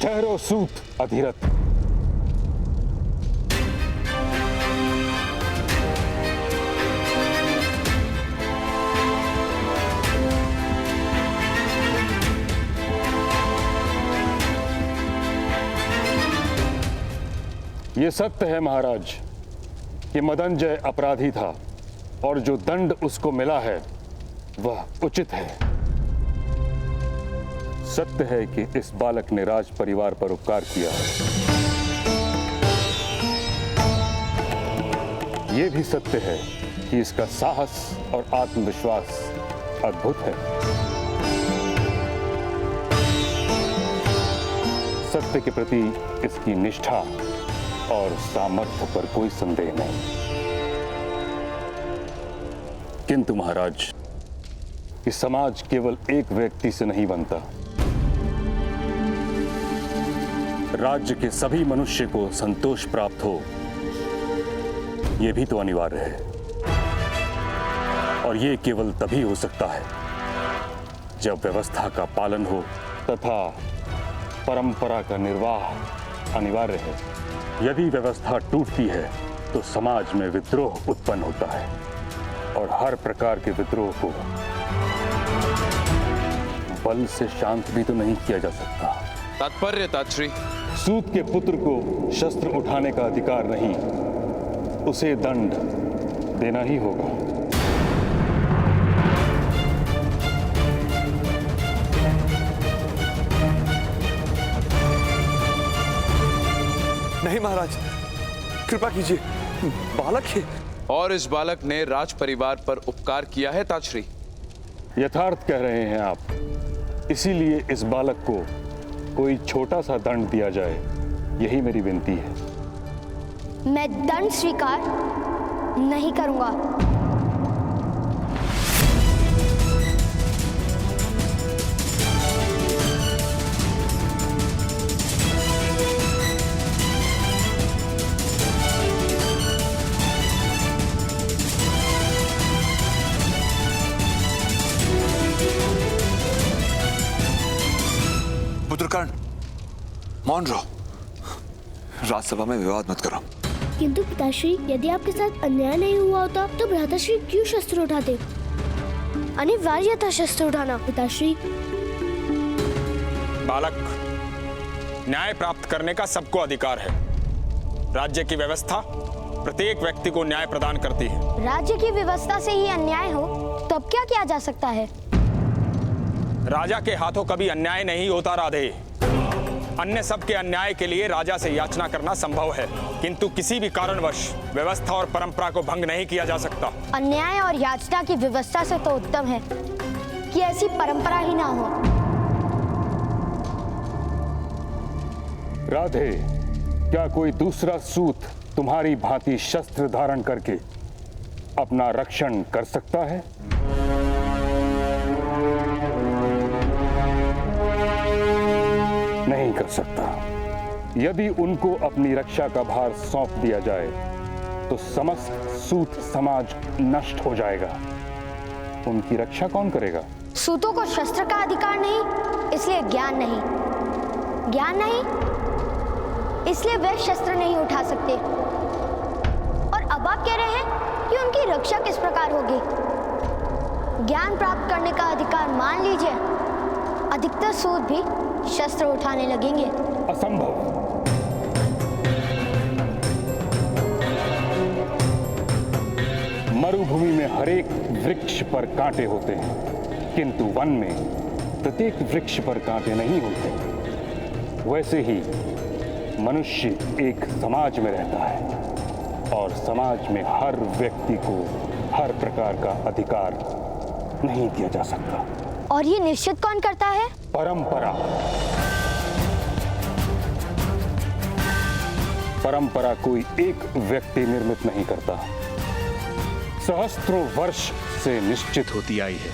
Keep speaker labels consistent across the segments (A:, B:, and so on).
A: ठहरो सूत अधीरथ। ये सत्य है महाराज कि मदनजय अपराधी था और जो दंड उसको मिला है वह उचित है। सत्य है कि इस बालक ने राज परिवार पर उपकार किया है। यह भी सत्य है कि इसका साहस और आत्मविश्वास अद्भुत है। सत्य के प्रति इसकी निष्ठा और सामर्थ्य पर कोई संदेह नहीं। किंतु महाराज, कि समाज केवल एक व्यक्ति से नहीं बनता। राज्य के सभी मनुष्य को संतोष प्राप्त हो, यह भी तो अनिवार्य है। और यह केवल तभी हो सकता है जब व्यवस्था का पालन हो तथा परंपरा का निर्वाह अनिवार्य है। यदि व्यवस्था टूटती है तो समाज में विद्रोह उत्पन्न होता है और हर प्रकार के विद्रोह को बल से शांत भी तो नहीं किया जा सकता।
B: तात्पर्य तात्श्री?
A: सूत के पुत्र को शस्त्र उठाने का अधिकार नहीं, उसे दंड देना ही होगा।
C: नहीं महाराज, कृपा कीजिए, बालक है।
B: और इस बालक ने राज परिवार पर उपकार किया है तात्श्री।
A: यथार्थ कह रहे हैं आप, इसीलिए इस बालक को कोई छोटा सा दंड दिया जाए, यही मेरी विनती है।
D: मैं दंड स्वीकार नहीं करूंगा।
C: पुत्रकर्ण, मौन रहो। राजसभा में विवाद मत करो।
D: किंतु पिताश्री, यदि आपके साथ अन्याय नहीं हुआ होता तो भ्राताश्री क्यों शस्त्र उठाते? अनिवार्य था शस्त्र उठाना पिताश्री।
E: बालक, न्याय प्राप्त करने का सबको अधिकार है। राज्य की व्यवस्था प्रत्येक व्यक्ति को न्याय प्रदान करती है।
D: राज्य की व्यवस्था से ही अन्याय हो तो अब क्या किया जा सकता है?
E: राजा के हाथों कभी अन्याय नहीं होता राधे। अन्य सब के अन्याय के लिए राजा से याचना करना संभव है, किंतु किसी भी कारणवश व्यवस्था और परंपरा को भंग नहीं किया जा सकता।
D: अन्याय और याचना की व्यवस्था से तो उत्तम है कि ऐसी परंपरा ही ना हो।
A: राधे, क्या कोई दूसरा सूत तुम्हारी भांति शस्त्र धारण करके अपना रक्षण कर सकता है? नहीं कर सकता। यदि उनको अपनी रक्षा का भार सौंप दिया जाए तो समस्त सूत समाज नष्ट हो जाएगा। उनकी रक्षा कौन करेगा?
D: सूतों को शस्त्र का अधिकार नहीं, इसलिए ज्ञान नहीं। ज्ञान नहीं, इसलिए वे शस्त्र नहीं उठा सकते। और अब आप कह रहे हैं कि उनकी रक्षा किस प्रकार होगी? ज्ञान प्राप्त करने का अधिकार मान लीजिए, अधिकतर सूत भी शस्त्र उठाने लगेंगे।
A: असंभव। मरुभूमि में हरेक वृक्ष पर कांटे होते हैं, किंतु वन में प्रत्येक वृक्ष पर कांटे नहीं होते। वैसे ही मनुष्य एक समाज में रहता है और समाज में हर व्यक्ति को हर प्रकार का अधिकार नहीं दिया जा सकता।
D: और ये निश्चित कौन करता है?
A: परंपरा। परंपरा कोई एक व्यक्ति निर्मित नहीं करता, सहस्त्रों वर्ष से निश्चित होती आई है।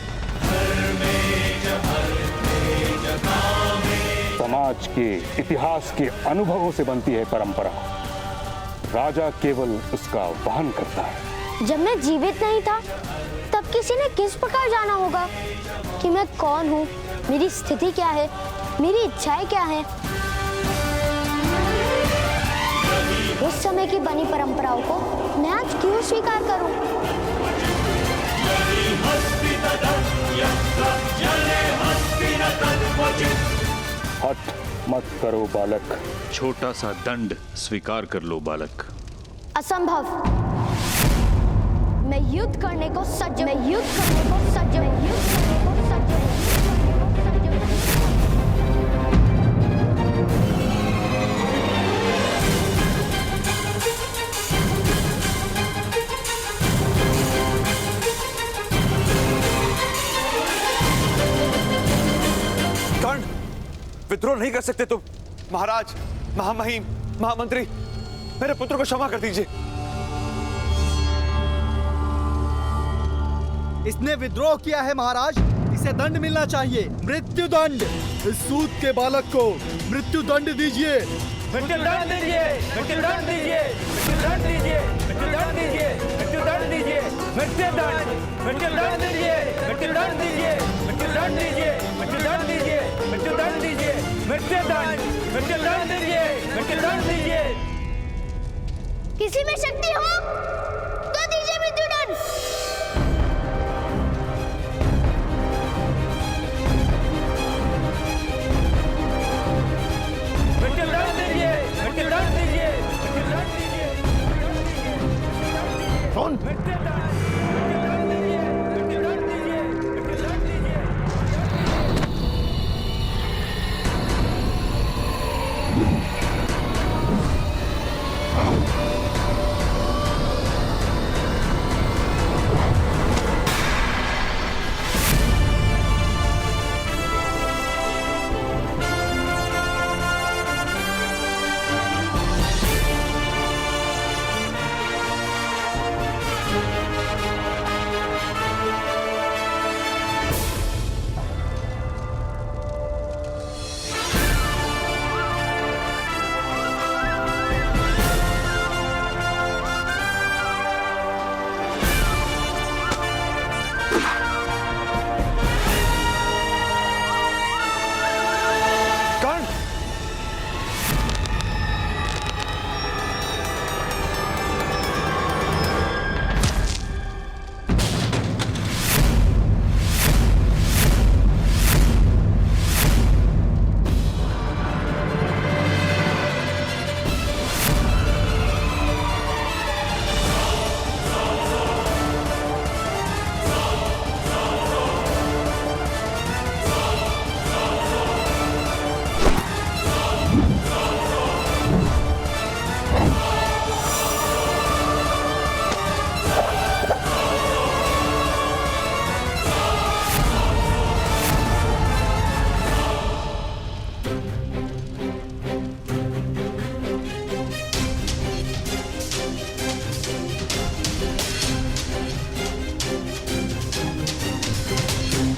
A: समाज के इतिहास के अनुभवों से बनती है परंपरा। राजा केवल उसका वहन करता है।
D: जब मैं जीवित नहीं था तब किसी ने किस प्रकार जाना होगा कि मैं कौन हूँ, मेरी स्थिति क्या है, मेरी इच्छाएं क्या हैं? की बनी परंपराओं को मैं आज क्यों स्वीकार करूं?
A: हट मत करो बालक।
F: छोटा सा दंड स्वीकार कर लो बालक।
D: असंभव। मैं युद्ध करने को सज्ज हूं। मैं युद्ध करने को सज्ज हूं। मैं युद्ध करने को सज्ज हूं।
C: कर्ण, विद्रोह नहीं कर सकते तुम। महाराज, महामहिम, महामंत्री, मेरे पुत्र को क्षमा कर दीजिए।
G: इसने विद्रोह किया है महाराज, इसे दंड मिलना चाहिए, मृत्यु दंड। इस सूत के बालक को मृत्यु दंड दीजिए।
H: मृत्यु दंड दीजिए, मृत्यु दंड दीजिए, मृत्यु दंड दीजिए, मृत्यु दंड दीजिए, मृत्यु दंड दीजिए, मृत्यु दंड, मृत्यु दंड दीजिए, मृत्यु दंड दीजिए, मृत्यु दंड दीजिए, मृत्यु दंड दीजिए, मृत्यु दंड दीजिए, मृत्यु दंड, मृत्यु दंड दीजिए, मृत्यु दंड दीजिए।
D: किसी में शक्ति हो तो दीजिए मृत्यु दंड।
H: मृत्यु दंड दीजिए, मृत्यु दंड दीजिए, मृत्यु दंड दीजिए,
G: कौन?
H: मृत्यु दंड, मृत्यु दंड दीजिए, मृत्यु दंड दीजिए, मृत्यु दंड दीजिए।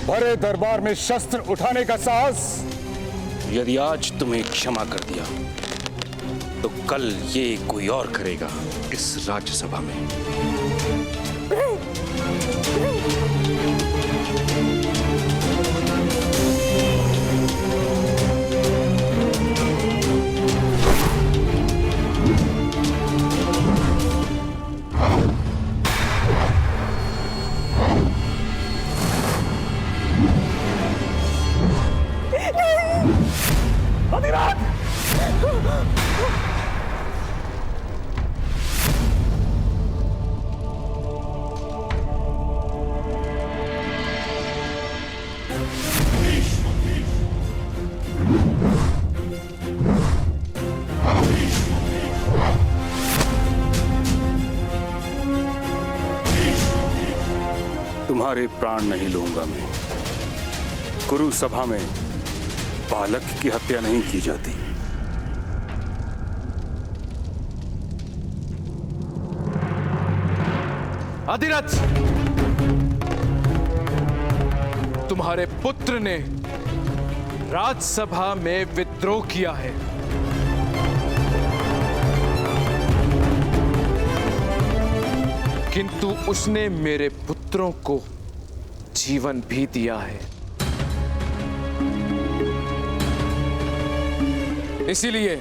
A: बड़े दरबार में शस्त्र उठाने का साहस।
F: यदि आज तुम्हें क्षमा कर दिया तो कल ये कोई और करेगा इस राज्यसभा में।
A: तुम्हारे प्राण नहीं लूंगा मैं। कुरु सभा में बालक की हत्या नहीं की जाती।
B: अधिरथ, तुम्हारे पुत्र ने राजसभा में विद्रोह किया है। किंतु उसने मेरे पुत्रों को जीवन भी दिया है। इसीलिए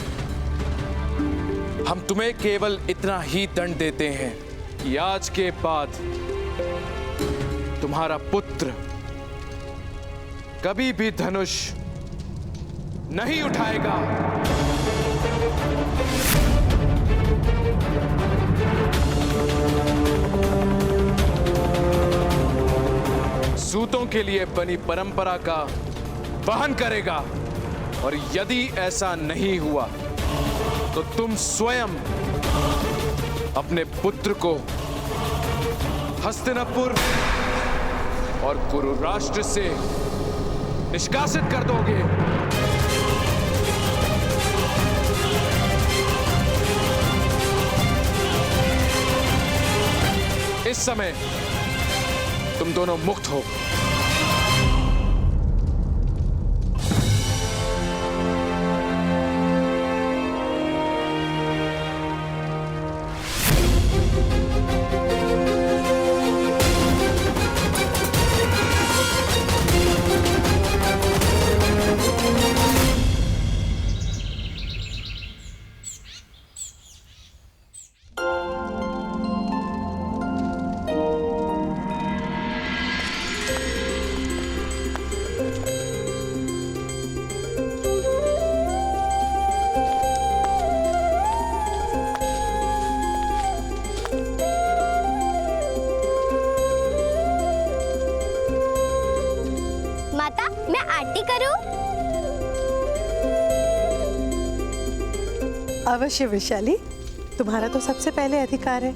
B: हम तुम्हें केवल इतना ही दंड देते हैं कि आज के बाद तुम्हारा पुत्र कभी भी धनुष नहीं उठाएगा। सूतों के लिए बनी परंपरा का वहन करेगा, और यदि ऐसा नहीं हुआ तो तुम स्वयं अपने पुत्र को हस्तिनापुर और कुरु राष्ट्र से निष्कासित कर दोगे। इस समय तुम दोनों मुक्त हो।
D: माता, मैं आरती करूं?
I: अवश्य वैशाली, तुम्हारा तो सबसे पहले अधिकार है।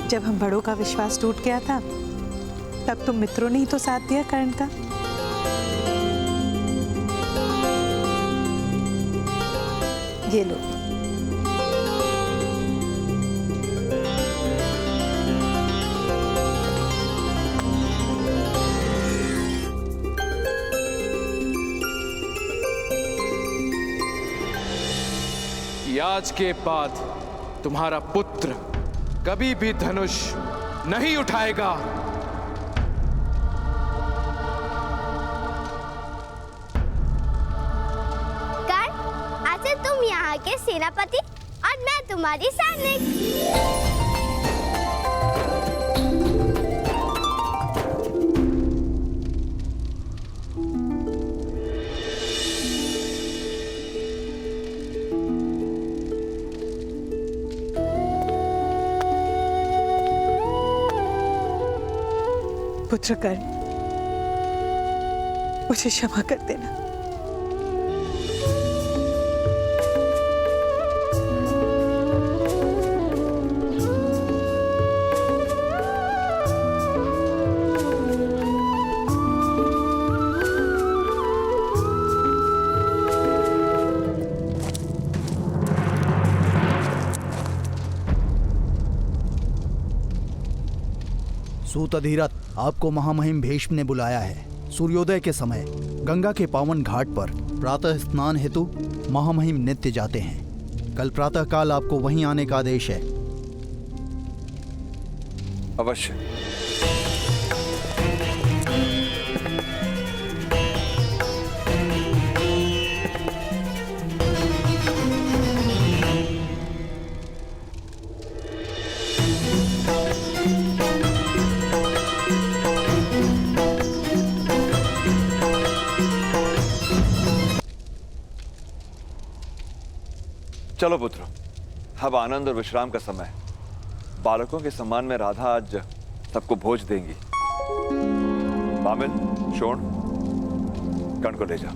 I: जब हम बड़ों का विश्वास टूट गया था, तब तुम मित्रों ने ही तो साथ दिया कर्ण का। ये लो।
B: आज के बाद तुम्हारा पुत्र कभी भी धनुष नहीं उठाएगा।
D: कर्ण, आज से तुम यहाँ के सेनापति और मैं तुम्हारी सैनिक।
I: पुत्र कर्ण, मुझे क्षमा कर देना।
G: सूत अधिरथ, आपको महामहिम भीष्म ने बुलाया है। सूर्योदय के समय गंगा के पावन घाट पर प्रातः स्नान हेतु महामहिम नित्य जाते हैं। कल प्रातः काल आपको वहीं आने का आदेश है।
C: अवश्य। चलो पुत्र, अब आनंद और विश्राम का समय। बालकों के सम्मान में राधा आज सबको भोज देंगी। बामिल, शोण, कर्ण को ले जा।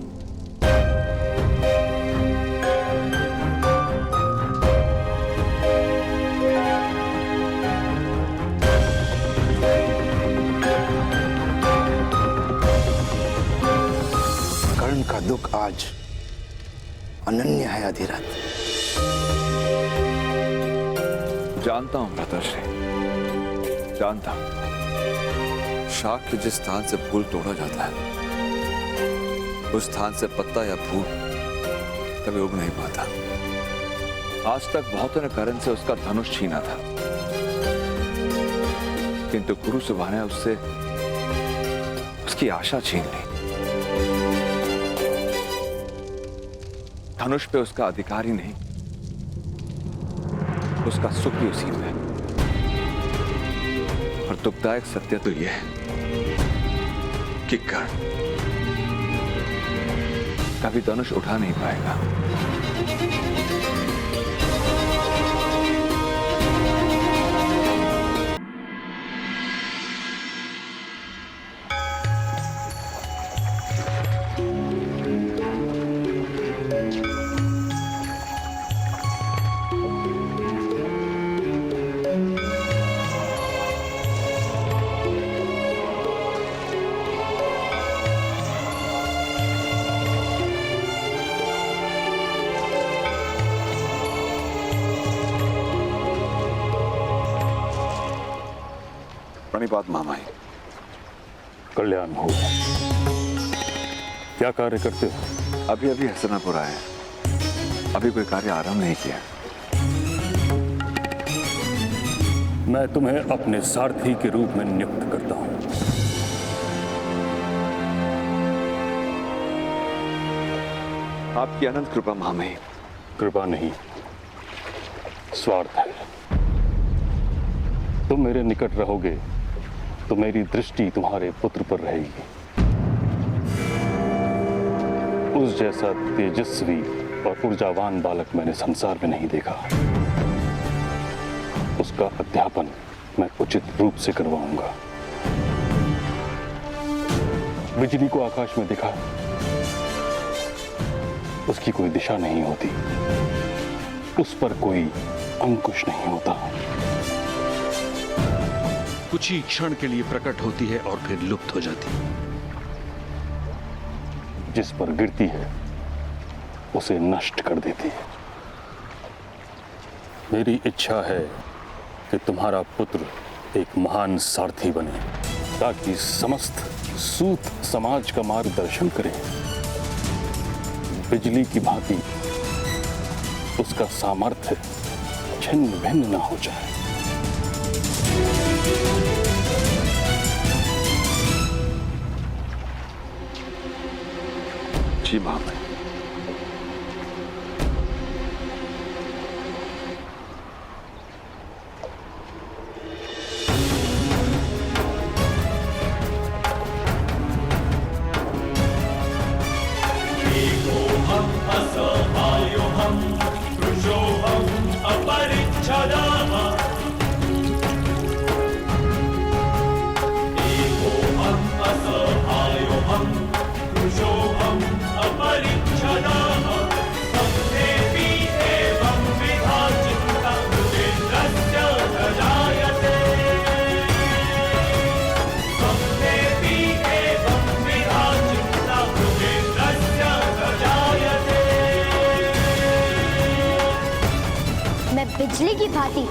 J: कर्ण का दुख आज अनन्य है अधिरथ।
C: जानता हूं भ्राताश्री, जानता हूं। शाख के जिस स्थान से फूल तोड़ा जाता है, उस स्थान से पत्ता या फूल कभी उग नहीं पाता। आज तक बहुतों ने कर्ण से उसका धनुष छीना था, किंतु गुरु सुबह ने उससे उसकी आशा छीन ली। धनुष पे उसका अधिकार ही नहीं, उसका सुख भी उसी में है। और दुखदायक सत्य तो यह है कि कर्ण कभी धनुष उठा नहीं पाएगा। प्रणिपात मामाई।
A: कल्याण हो। क्या कार्य करते हो?
C: अभी अभी हसनापुर आए, अभी कोई कार्य आरंभ नहीं किया।
A: मैं तुम्हें अपने सारथी के रूप में नियुक्त करता हूं।
C: आपकी अनंत कृपा महामहिम।
A: कृपा नहीं, स्वार्थ है। तुम मेरे निकट रहोगे तो मेरी दृष्टि तुम्हारे पुत्र पर रहेगी। उस जैसा तेजस्वी और ऊर्जावान बालक मैंने संसार में नहीं देखा। उसका अध्यापन मैं उचित रूप से करवाऊंगा। बिजली को आकाश में देखा, उसकी कोई दिशा नहीं होती, उस पर कोई अंकुश नहीं होता।
F: कुछ ही क्षण के लिए प्रकट होती है और फिर लुप्त हो जाती है।
A: जिस पर गिरती है उसे नष्ट कर देती है। मेरी इच्छा है कि तुम्हारा पुत्र एक महान सारथी बने, ताकि समस्त सूत समाज का मार्गदर्शन करे। बिजली की भांति उसका सामर्थ्य छिन्न भिन्न न हो जाए।
C: जी महामहिम।
D: बिजली की भांति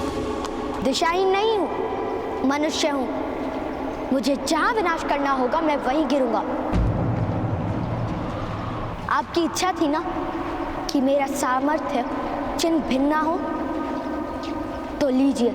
D: दिशाहीन नहीं हूं, मनुष्य हूं। मुझे जहां विनाश करना होगा मैं वहीं गिरूंगा। आपकी इच्छा थी ना कि मेरा सामर्थ्य चिन्ह भिन्न हो, तो लीजिए।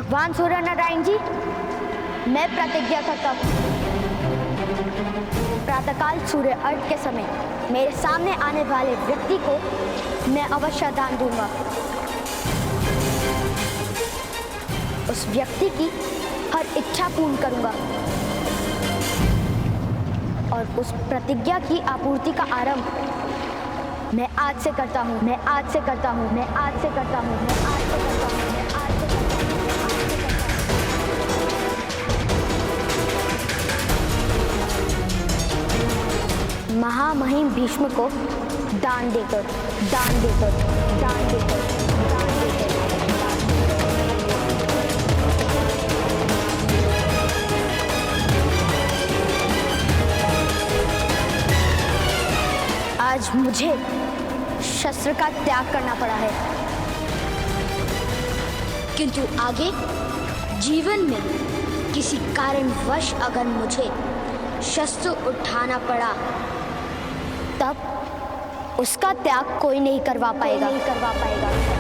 D: भगवान सूर्य नारायण जी, मैं प्रतिज्ञा करता हूँ, प्रातःकाल सूर्य अर्घ के समय मेरे सामने आने वाले व्यक्ति को मैं अवश्य दान दूंगा। उस व्यक्ति की हर इच्छा पूर्ण करूंगा और उस प्रतिज्ञा की आपूर्ति का आरंभ मैं आज से करता हूं, मैं आज से करता हूं, मैं आज से करता हूं, मैं आज से करता हूं, मैं आज से करता हूं। महामहिम भीष्म को दान देकर, दान देकर, दान देकर, दान देकर, आज मुझे शस्त्र का त्याग करना पड़ा है, किंतु आगे जीवन में किसी कारणवश अगर मुझे शस्त्र उठाना पड़ा तब उसका त्याग कोई नहीं करवा पाएगा, नहीं करवा पाएगा।